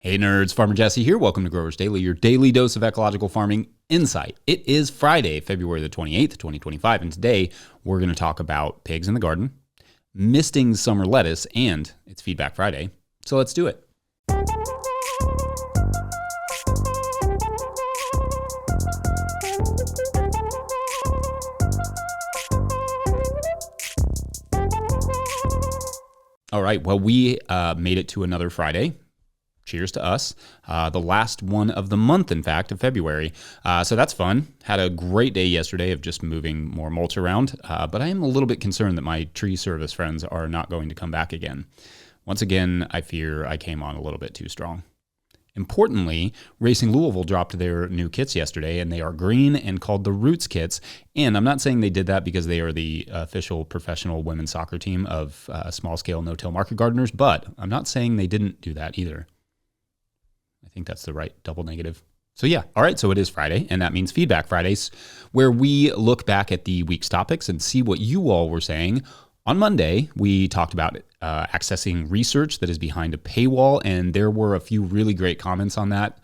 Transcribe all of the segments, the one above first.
Hey nerds, Farmer Jesse here. Welcome to Growers Daily, your daily dose of ecological farming insight. It is Friday, February the 28th, 2025, and today we're going to talk about pigs in the garden, misting summer lettuce, and it's Feedback Friday. So let's do it. All right, well, we made it to another Friday. Cheers to us. The last one of the month, in fact, of February. So that's fun. Had a great day yesterday of just moving more mulch around, but I am a little bit concerned that my tree service friends are not going to come back again. Once again, I fear I came on a little bit too strong. Importantly, Racing Louisville dropped their new kits yesterday, and they are green and called the Roots kits. And I'm not saying they did that because they are the official professional women's soccer team of small-scale no-till market gardeners, but I'm not saying they didn't do that either. I think that's the right double negative. So yeah, all right, so it is Friday, and that means Feedback Fridays, where we look back at the week's topics and see what you all were saying. On Monday, we talked about accessing research that is behind a paywall, and there were a few really great comments on that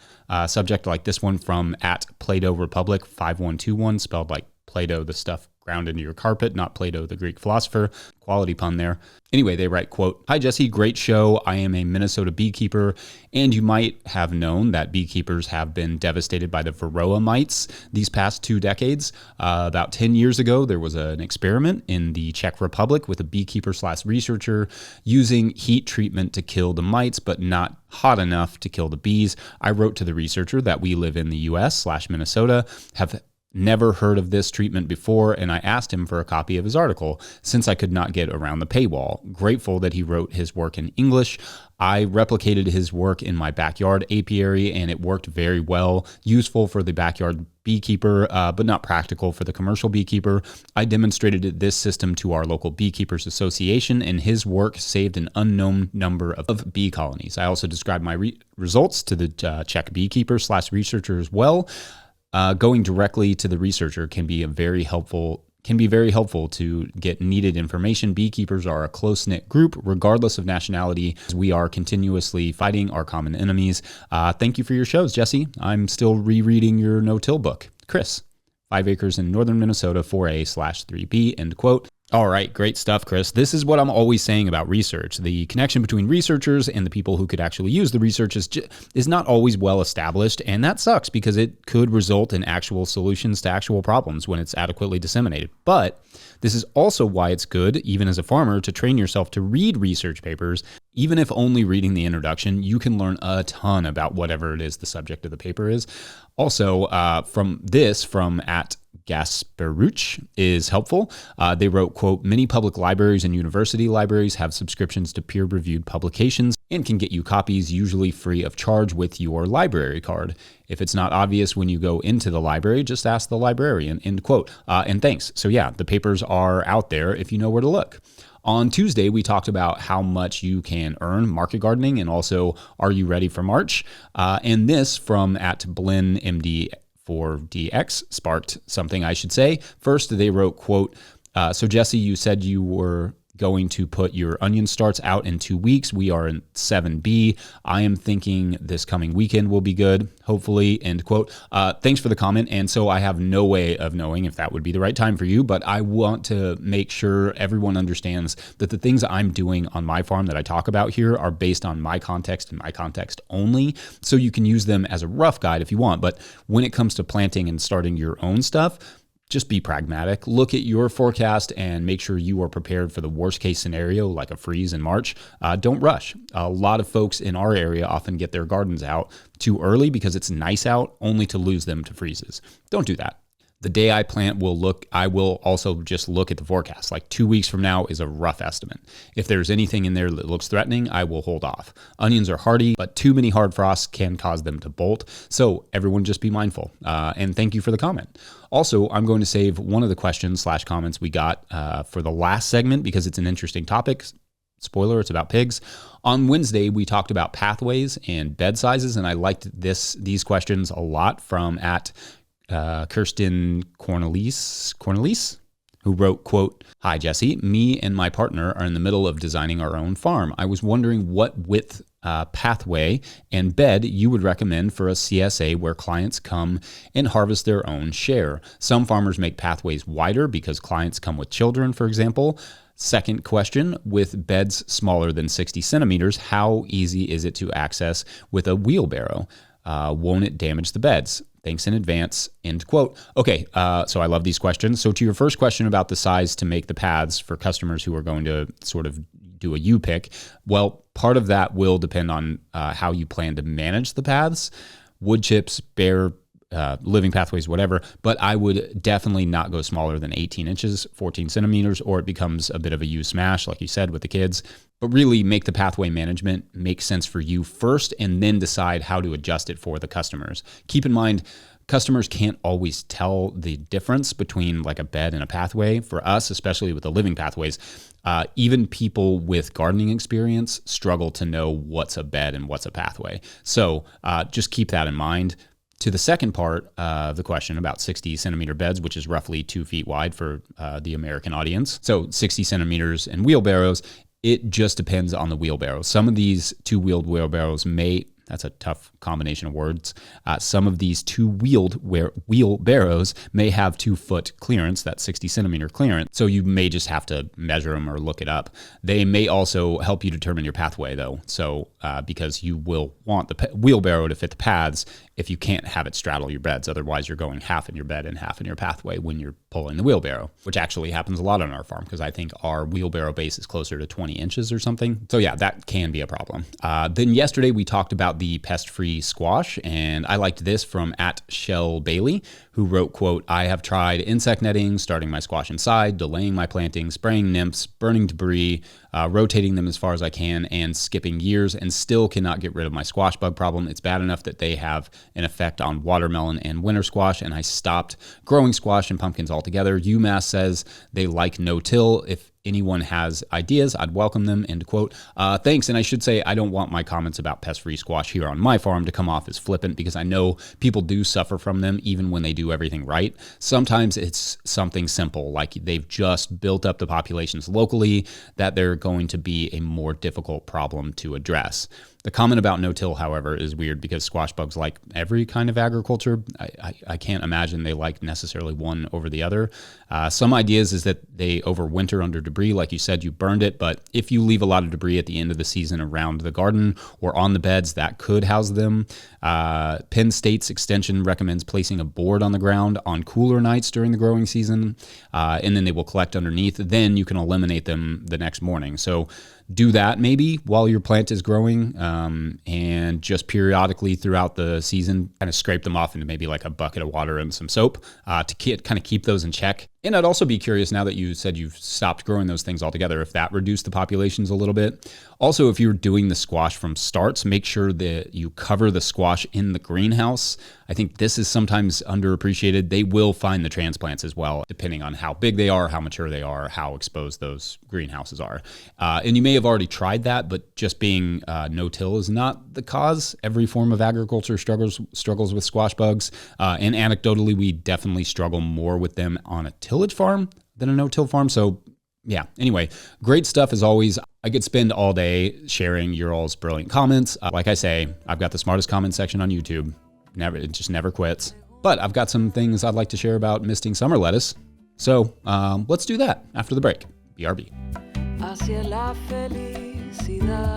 subject, like this one from @Plato-Republic 5121, spelled like Play-Doh, the stuff ground into your carpet, not Plato, the Greek philosopher. Quality pun there. Anyway, they write, quote, "Hi, Jesse, great show. I am a Minnesota beekeeper, and you might have known that beekeepers have been devastated by the Varroa mites these past 2 decades. About 10 years ago, there was an experiment in the Czech Republic with a beekeeper/researcher using heat treatment to kill the mites, but not hot enough to kill the bees. I wrote to the researcher that we live in the US/Minnesota, have never heard of this treatment before, and I asked him for a copy of his article since I could not get around the paywall. Grateful that he wrote his work in English. I replicated his work in my backyard apiary, and it worked very well. Useful for the backyard beekeeper, but not practical for the commercial beekeeper. I demonstrated this system to our local Beekeepers Association, and his work saved an unknown number of bee colonies. I also described my results to the Czech beekeeper/researcher as well. Going directly to the researcher can be very helpful to get needed information. Beekeepers are a close-knit group, regardless of nationality. We are continuously fighting our common enemies. Thank you for your shows, Jesse. I'm still rereading your no-till book. Chris, 5 acres in northern Minnesota, 4A/3B, end quote. All right, great stuff, Chris. This is what I'm always saying about research. The connection between researchers and the people who could actually use the research is not always well established, and that sucks because it could result in actual solutions to actual problems when it's adequately disseminated. But this is also why it's good, even as a farmer, to train yourself to read research papers. Even if only reading the introduction, you can learn a ton about whatever it is the subject of the paper is. Also, from @Gasperuch is helpful. They wrote, quote, "Many public libraries and university libraries have subscriptions to peer-reviewed publications and can get you copies usually free of charge with your library card. If it's not obvious when you go into the library, just ask the librarian," end quote. And thanks. So yeah, the papers are out there if you know where to look. On Tuesday, we talked about how much you can earn market gardening and also are you ready for March? And this from @BlinMD4DX sparked something I should say. First, they wrote, quote, "So Jesse, you said you were going to put your onion starts out in 2 weeks. We are in 7B. I am thinking this coming weekend will be good, hopefully," end quote. Thanks for the comment. And so I have no way of knowing if that would be the right time for you, but I want to make sure everyone understands that the things I'm doing on my farm that I talk about here are based on my context and my context only. So you can use them as a rough guide if you want. But when it comes to planting and starting your own stuff, just be pragmatic. Look at your forecast and make sure you are prepared for the worst case scenario, like a freeze in March. Don't rush. A lot of folks in our area often get their gardens out too early because it's nice out, only to lose them to freezes. Don't do that. The day I plant I will also just look at the forecast. Like 2 weeks from now is a rough estimate. If there's anything in there that looks threatening, I will hold off. Onions are hardy, but too many hard frosts can cause them to bolt. So everyone just be mindful. And thank you for the comment. Also, I'm going to save one of the questions/comments we got for the last segment because it's an interesting topic. Spoiler, it's about pigs. On Wednesday, we talked about pathways and bed sizes, and I liked these questions a lot from Kirsten Cornelis, who wrote, quote, "Hi, Jesse. Me and my partner are in the middle of designing our own farm. I was wondering what width pathway and bed you would recommend for a CSA where clients come and harvest their own share. Some farmers make pathways wider because clients come with children, for example. Second question, with beds smaller than 60 centimeters, how easy is it to access with a wheelbarrow? Won't it damage the beds? Thanks in advance, end quote. Okay, so I love these questions. So to your first question about the size to make the paths for customers who are going to sort of do a U-pick, well, part of that will depend on how you plan to manage the paths, wood chips, bare living pathways, whatever, but I would definitely not go smaller than 18 inches, 14 centimeters, or it becomes a bit of a U smash, like you said, with the kids. But really make the pathway management make sense for you first, and then decide how to adjust it for the customers. Keep in mind, customers can't always tell the difference between like a bed and a pathway. For us, especially with the living pathways, even people with gardening experience struggle to know what's a bed and what's a pathway. So just keep that in mind. To the second part of the question about 60 centimeter beds, which is roughly 2 feet wide for the American audience. So 60 centimeters and wheelbarrows, it just depends on the wheelbarrow. Some of these two-wheeled wheelbarrows that's a tough combination of words. Some of these two-wheeled wheelbarrows may have 2-foot clearance, that 60 centimeter clearance. So you may just have to measure them or look it up. They may also help you determine your pathway though. So because you will want the wheelbarrow to fit the paths if you can't have it straddle your beds. Otherwise you're going half in your bed and half in your pathway when you're pulling the wheelbarrow, which actually happens a lot on our farm because I think our wheelbarrow base is closer to 20 inches or something. So yeah, that can be a problem. Then yesterday we talked about the pest-free squash, and I liked this from @ShellBailey, who wrote, quote, I have tried insect netting, starting my squash inside, delaying my planting, spraying nymphs, burning debris, rotating them as far as I can, and skipping years, and still cannot get rid of my squash bug problem. It's bad enough that they have an effect on watermelon and winter squash, and I stopped growing squash and pumpkins altogether. UMass says they like no-till. If anyone has ideas, I'd welcome them, end quote. Thanks, and I should say I don't want my comments about pest-free squash here on my farm to come off as flippant because I know people do suffer from them even when they do everything right. Sometimes it's something simple, like they've just built up the populations locally that they're going to be a more difficult problem to address. The comment about no-till, however, is weird because squash bugs like every kind of agriculture. I can't imagine they like necessarily one over the other. Some ideas is that they overwinter under debris. Like you said, you burned it, but if you leave a lot of debris at the end of the season around the garden or on the beds, that could house them. Penn State's extension recommends placing a board on the ground on cooler nights during the growing season, and then they will collect underneath. Then you can eliminate them the next morning. So do that maybe while your plant is growing, and just periodically throughout the season kind of scrape them off into maybe like a bucket of water and some soap to kind of keep those in check. And I'd also be curious, now that you said you've stopped growing those things altogether, if that reduced the populations a little bit. Also, if you're doing the squash from starts, make sure that you cover the squash in the greenhouse. I think this is sometimes underappreciated. They will find the transplants as well, depending on how big they are, how mature they are, how exposed those greenhouses are. And you may have already tried that, but just being no-till is not the cause. Every form of agriculture struggles with squash bugs. And anecdotally, we definitely struggle more with them on a tillage farm than a no-till farm. So yeah, anyway, great stuff as always. I could spend all day sharing your all's brilliant comments. Like I say, I've got the smartest comment section on YouTube. It just never quits. But I've got some things I'd like to share about misting summer lettuce. So let's do that after the break. BRB. Hacia la felicidad.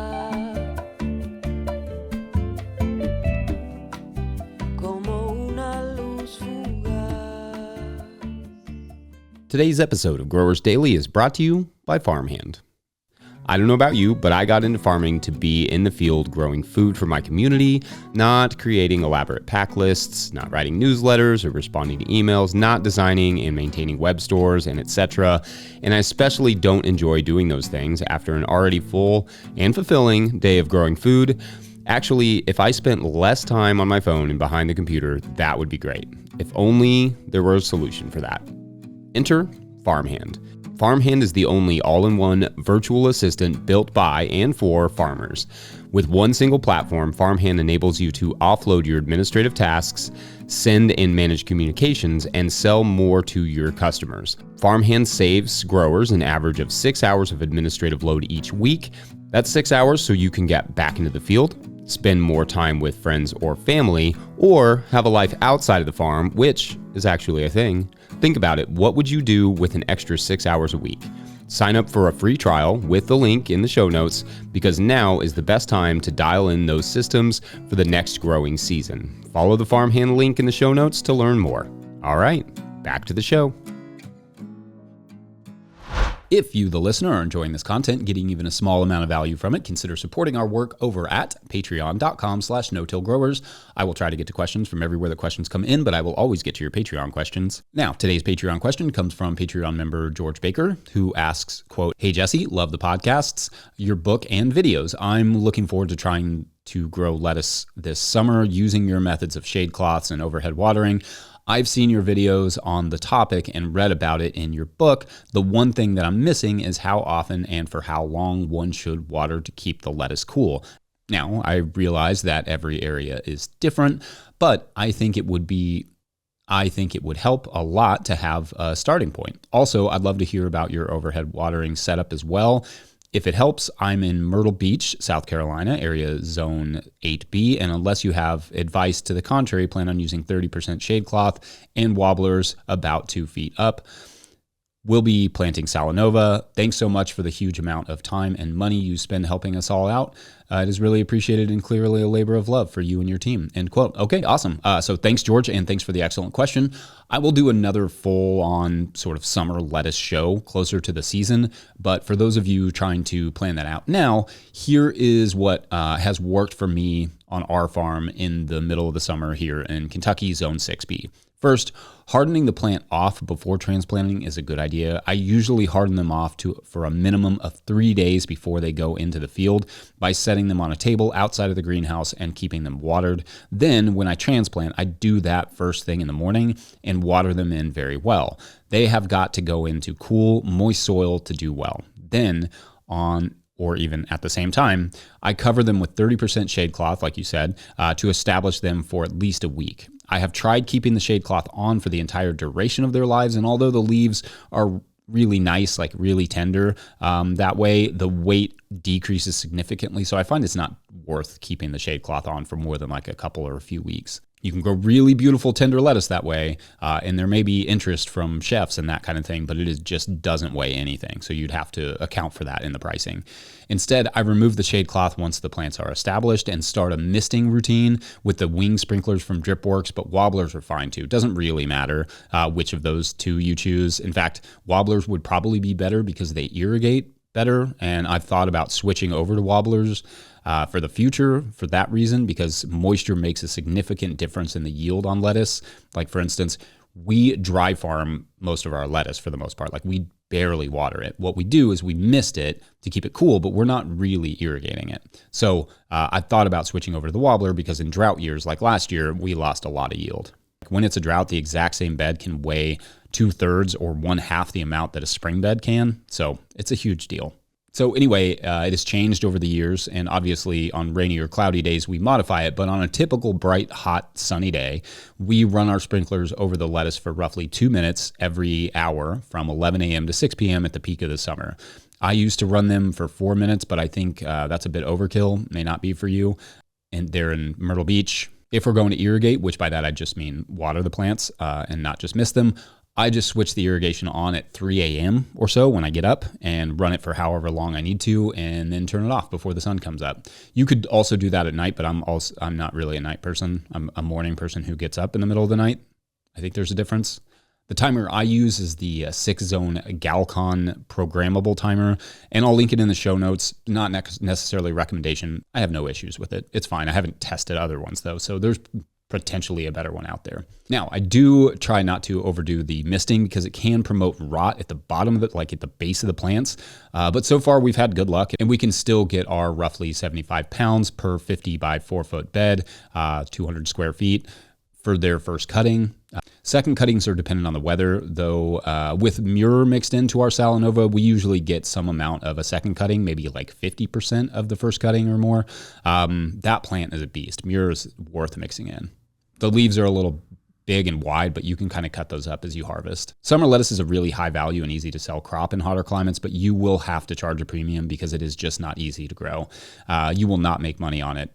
Today's episode of Growers Daily is brought to you by Farmhand. I don't know about you, but I got into farming to be in the field growing food for my community, not creating elaborate pack lists, not writing newsletters or responding to emails, not designing and maintaining web stores, and etc. And I especially don't enjoy doing those things after an already full and fulfilling day of growing food. Actually, if I spent less time on my phone and behind the computer, that would be great. If only there were a solution for that. Enter Farmhand. Farmhand is the only all-in-one virtual assistant built by and for farmers. With one single platform, Farmhand enables you to offload your administrative tasks, send and manage communications, and sell more to your customers. Farmhand saves growers an average of 6 hours of administrative load each week. That's 6 hours so you can get back into the field, spend more time with friends or family, or have a life outside of the farm, which is actually a thing. Think about it. What would you do with an extra 6 hours a week? Sign up for a free trial with the link in the show notes, because now is the best time to dial in those systems for the next growing season. Follow the Farmhand link in the show notes to learn more. All right, back to the show. If you, the listener, are enjoying this content, getting even a small amount of value from it, consider supporting our work over at patreon.com/no-till-growers. I will try to get to questions from everywhere the questions come in, but I will always get to your Patreon questions. Now, today's Patreon question comes from Patreon member George Baker, who asks, quote, "Hey Jesse, love the podcasts, your book and videos. I'm looking forward to trying to grow lettuce this summer using your methods of shade cloths and overhead watering. I've seen your videos on the topic and read about it in your book. The one thing that I'm missing is how often and for how long one should water to keep the lettuce cool. Now, I realize that every area is different, but I think it would help a lot to have a starting point. Also, I'd love to hear about your overhead watering setup as well. If it helps, I'm in Myrtle Beach, South Carolina, area zone 8B, and unless you have advice to the contrary, plan on using 30% shade cloth and wobblers about 2 feet up. We'll be planting Salanova. Thanks so much for the huge amount of time and money you spend helping us all out. It is really appreciated and clearly a labor of love for you and your team." End quote. Okay, awesome. So thanks, George, and thanks for the excellent question. I will do another full-on sort of summer lettuce show closer to the season, but for those of you trying to plan that out now, here is what has worked for me on our farm in the middle of the summer here in Kentucky, Zone 6B. First, hardening the plant off before transplanting is a good idea. I usually harden them off for a minimum of 3 days before they go into the field by setting them on a table outside of the greenhouse and keeping them watered. Then when I transplant, I do that first thing in the morning and water them in very well. They have got to go into cool, moist soil to do well. Then or even at the same time, I cover them with 30% shade cloth, like you said, to establish them for at least a week. I have tried keeping the shade cloth on for the entire duration of their lives, and although the leaves are really nice, like really tender, that way the weight decreases significantly. So I find it's not worth keeping the shade cloth on for more than like a couple or a few weeks. You can grow really beautiful tender lettuce that way, and there may be interest from chefs and that kind of thing, but just doesn't weigh anything. So you'd have to account for that in the pricing. Instead, I remove the shade cloth once the plants are established and start a misting routine with the wing sprinklers from DripWorks, but wobblers are fine too. It doesn't really matter which of those two you choose. In fact, wobblers would probably be better because they irrigate better, and I've thought about switching over to wobblers for the future for that reason, because moisture makes a significant difference in the yield on lettuce. Like for instance, we dry farm most of our lettuce for the most part. Like we barely water it. What we do is we mist it to keep it cool, but we're not really irrigating it. So I thought about switching over to the wobbler because in drought years like last year, we lost a lot of yield. When it's a drought, the exact same bed can weigh 2/3 or 1/2 the amount that a spring bed can. So it's a huge deal. So anyway, it has changed over the years, and obviously on rainy or cloudy days, we modify it, but on a typical bright, hot, sunny day, we run our sprinklers over the lettuce for roughly 2 minutes every hour from 11 a.m. to 6 p.m. at the peak of the summer. I used to run them for 4 minutes, but I think that's a bit overkill, may not be for you, and they're in Myrtle Beach. If we're going to irrigate, which by that I just mean water the plants and not just mist them, I just switch the irrigation on at 3 a.m. or so when I get up and run it for however long I need to, and then turn it off before the sun comes up. You could also do that at night, but I'm not really a night person. I'm a morning person who gets up in the middle of the night. I think there's a difference. The timer I use is the 6-zone Galcon programmable timer, and I'll link it in the show notes. Not necessarily a recommendation. I have no issues with it. It's fine. I haven't tested other ones though, so there's potentially a better one out there. Now, I do try not to overdo the misting because it can promote rot at the bottom of it, like at the base of the plants. But so far we've had good luck, and we can still get our roughly 75 pounds per 50 by 4 foot bed, 200 square feet for their first cutting. Second cuttings are dependent on the weather, though with Muir mixed into our Salanova, we usually get some amount of a second cutting, maybe like 50% of the first cutting or more. That plant is a beast. Muir is worth mixing in. The leaves are a little big and wide, but you can kind of cut those up as you harvest. Summer lettuce is a really high value and easy to sell crop in hotter climates, but you will have to charge a premium because it is just not easy to grow. You will not make money on it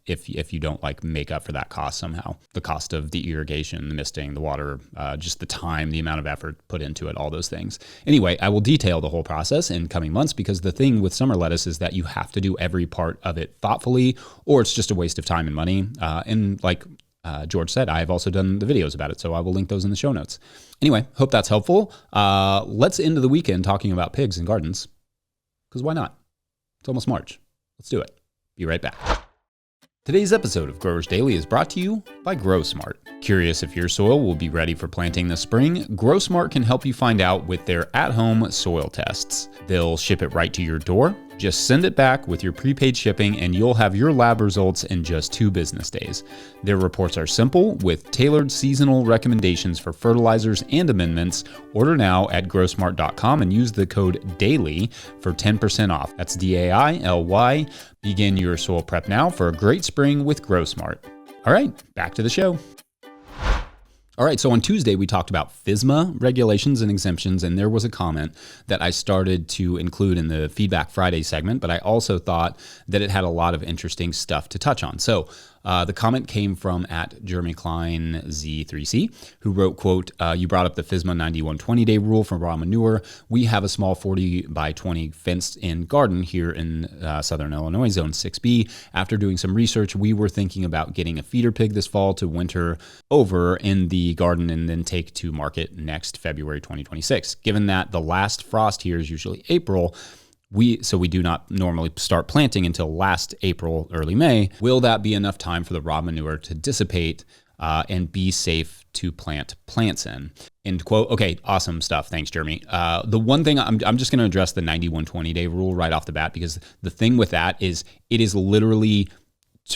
if you don't like make up for that cost somehow. The cost of the irrigation, the misting, the water, just the time, the amount of effort put into it, all those things. Anyway, I will detail the whole process in coming months because the thing with summer lettuce is that you have to do every part of it thoughtfully, or it's just a waste of time and money. George said, I've also done the videos about it, so I will link those in the show notes. Anyway, hope that's helpful. Let's end the weekend talking about pigs and gardens, because why not? It's almost March. Let's do it. Be right back. Today's episode of Growers Daily is brought to you by GrowSmart. Curious if your soil will be ready for planting this spring? GrowSmart can help you find out with their at-home soil tests. They'll ship it right to your door. Just send it back with your prepaid shipping and you'll have your lab results in just 2 business days. Their reports are simple with tailored seasonal recommendations for fertilizers and amendments. Order now at growsmart.com and use the code DAILY for 10% off. That's DAILY. Begin your soil prep now for a great spring with GrowSmart. All right, back to the show. All right, so on Tuesday, we talked about FSMA regulations and exemptions, and there was a comment that I started to include in the Feedback Friday segment, but I also thought that it had a lot of interesting stuff to touch on. So the comment came from at Jeremy Klein Z3C, who wrote, quote, you brought up the FSMA 91-20-day rule for raw manure. We have a small 40 by 20 fenced-in garden here in Southern Illinois, Zone 6B. After doing some research, we were thinking about getting a feeder pig this fall to winter over in the garden and then take to market next February 2026. Given that the last frost here is usually April, we do not normally start planting until last April, early May. Will that be enough time for the raw manure to dissipate and be safe to plant plants in? End quote. Okay, awesome stuff. Thanks, Jeremy. The one thing I'm just going to address the 91-20-day rule right off the bat, because the thing with that is it is literally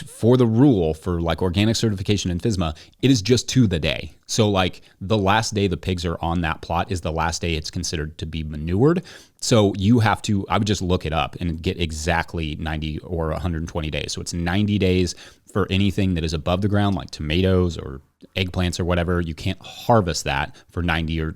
for the rule for like organic certification in FSMA, it is just to the day. So like the last day the pigs are on that plot is the last day it's considered to be manured. So you have to, I would just look it up and get exactly 90 or 120 days. So it's 90 days for anything that is above the ground, like tomatoes or eggplants or whatever. You can't harvest that for 90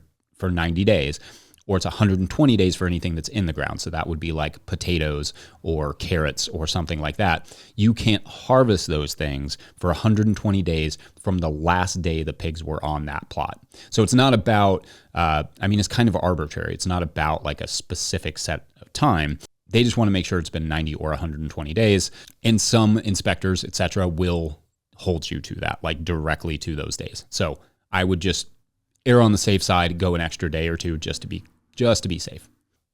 days. Or it's 120 days for anything that's in the ground. So that would be like potatoes or carrots or something like that. You can't harvest those things for 120 days from the last day the pigs were on that plot. So it's not about, it's kind of arbitrary. It's not about like a specific set of time. They just want to make sure it's been 90 or 120 days. And some inspectors, et cetera, will hold you to that, like directly to those days. So I would just err on the safe side, go an extra day or two just to be safe.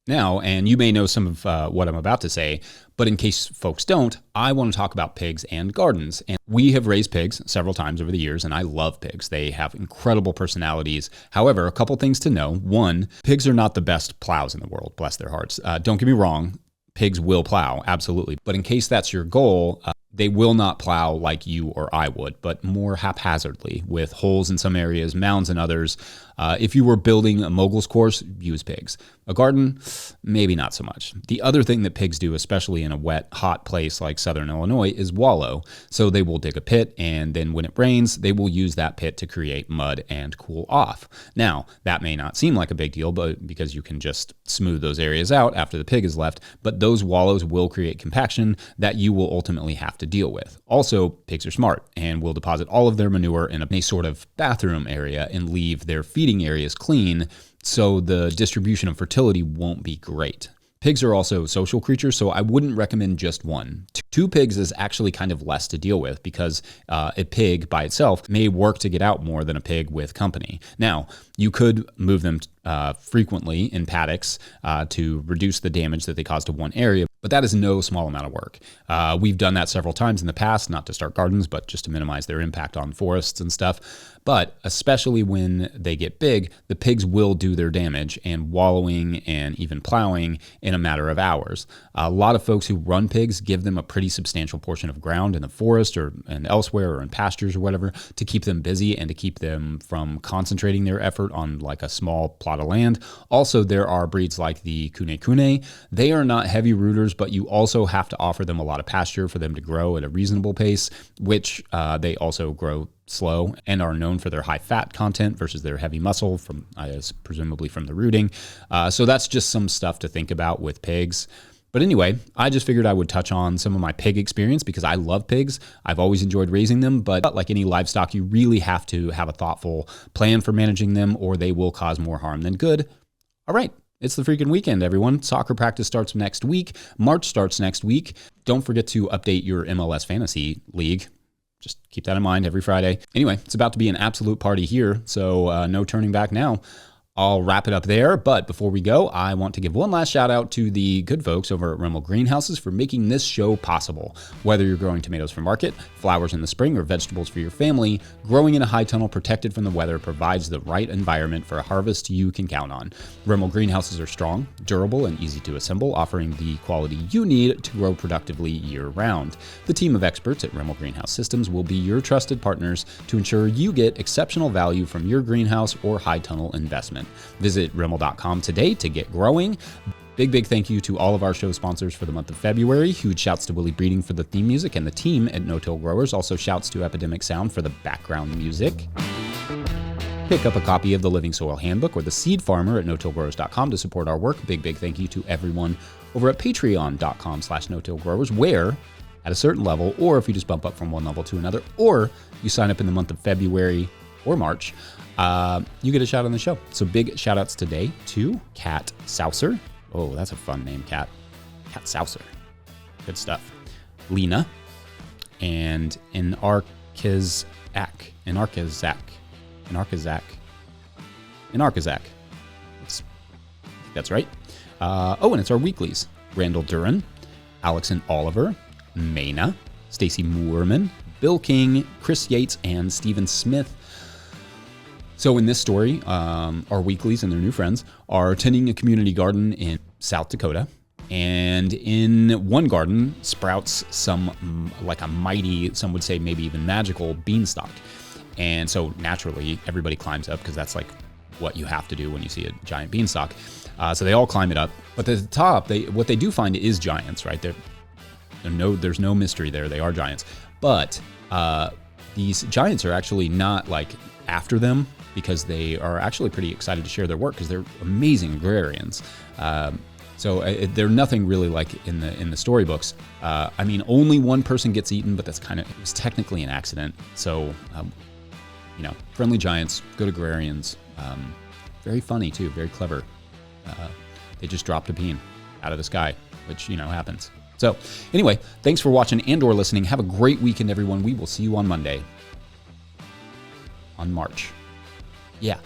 Now, and you may know some of what I'm about to say, but in case folks don't, I want to talk about pigs and gardens. And we have raised pigs several times over the years, and I love pigs. They have incredible personalities. However, a couple things to know. One, pigs are not the best plows in the world, bless their hearts. Don't get me wrong, pigs will plow, absolutely. But in case that's your goal, they will not plow like you or I would, but more haphazardly with holes in some areas, mounds in others. If you were building a mogul's course, use pigs. A garden, maybe not so much. The other thing that pigs do, especially in a wet, hot place like Southern Illinois, is wallow. So they will dig a pit, and then when it rains, they will use that pit to create mud and cool off. Now, that may not seem like a big deal, but because you can just smooth those areas out after the pig is left, but those wallows will create compaction that you will ultimately have to deal with. Also, pigs are smart and will deposit all of their manure in a sort of bathroom area and leave their feeding areas clean, so the distribution of fertility won't be great. Pigs are also social creatures, so I wouldn't recommend just one. 2 pigs is actually kind of less to deal with because a pig by itself may work to get out more than a pig with company. Now, you could move them frequently in paddocks to reduce the damage that they cause to one area. But that is no small amount of work. We've done that several times in the past, not to start gardens, but just to minimize their impact on forests and stuff. But especially when they get big, the pigs will do their damage and wallowing and even plowing in a matter of hours. A lot of folks who run pigs give them a pretty substantial portion of ground in the forest and elsewhere or in pastures or whatever to keep them busy and to keep them from concentrating their effort on like a small plot of land. Also, there are breeds like the Kune Kune. They are not heavy rooters, but you also have to offer them a lot of pasture for them to grow at a reasonable pace, which they also grow slow and are known for their high fat content versus their heavy muscle from presumably from the rooting. So that's just some stuff to think about with pigs. But anyway, I just figured I would touch on some of my pig experience because I love pigs. I've always enjoyed raising them, but like any livestock, you really have to have a thoughtful plan for managing them or they will cause more harm than good. All right. It's the freaking weekend, everyone. Soccer practice starts next week. March starts next week. Don't forget to update your MLS Fantasy League. Just keep that in mind every Friday. Anyway, it's about to be an absolute party here, so no turning back now. I'll wrap it up there, but before we go, I want to give one last shout out to the good folks over at Rimmel Greenhouses for making this show possible. Whether you're growing tomatoes for market, flowers in the spring, or vegetables for your family, growing in a high tunnel protected from the weather provides the right environment for a harvest you can count on. Rimmel Greenhouses are strong, durable, and easy to assemble, offering the quality you need to grow productively year-round. The team of experts at Rimmel Greenhouse Systems will be your trusted partners to ensure you get exceptional value from your greenhouse or high tunnel investment. Visit Rimmel.com today to get growing. Big thank you to all of our show sponsors for the month of February. Huge shouts to Willie Breeding for the theme music and the team at No-Till Growers. Also shouts to Epidemic Sound for the background music. Pick up a copy of the Living Soil Handbook or the Seed Farmer at no-tillgrowers.com to support our work. Big thank you to everyone over at patreon.com/no-tillgrowers, where at a certain level, or if you just bump up from one level to another, or you sign up in the month of February or March, you get a shout on the show. So big shout outs today to Kat Saucer. Oh, that's a fun name, Kat. Kat Saucer. Good stuff. Lena and Inarkazak. That's right. And it's our weeklies. Randall Duran, Alex and Oliver, Mayna, Stacy Moorman, Bill King, Chris Yates, and Stephen Smith. So in this story, our weeklies and their new friends are tending a community garden in South Dakota. And in one garden sprouts some, like a mighty, some would say maybe even magical beanstalk. And so naturally, everybody climbs up because that's like what you have to do when you see a giant beanstalk. So they all climb it up. But at the top, what they do find is giants, right? There's no mystery there. They are giants. But these giants are actually not like after them, because they are actually pretty excited to share their work because they're amazing agrarians. So they're nothing really like in the storybooks. I mean, only one person gets eaten, but it was technically an accident. So, friendly giants, good agrarians, very funny too, very clever. They just dropped a bean out of the sky, which, happens. So anyway, thanks for watching and or listening. Have a great weekend, everyone. We will see you on Monday. On March. Yeah.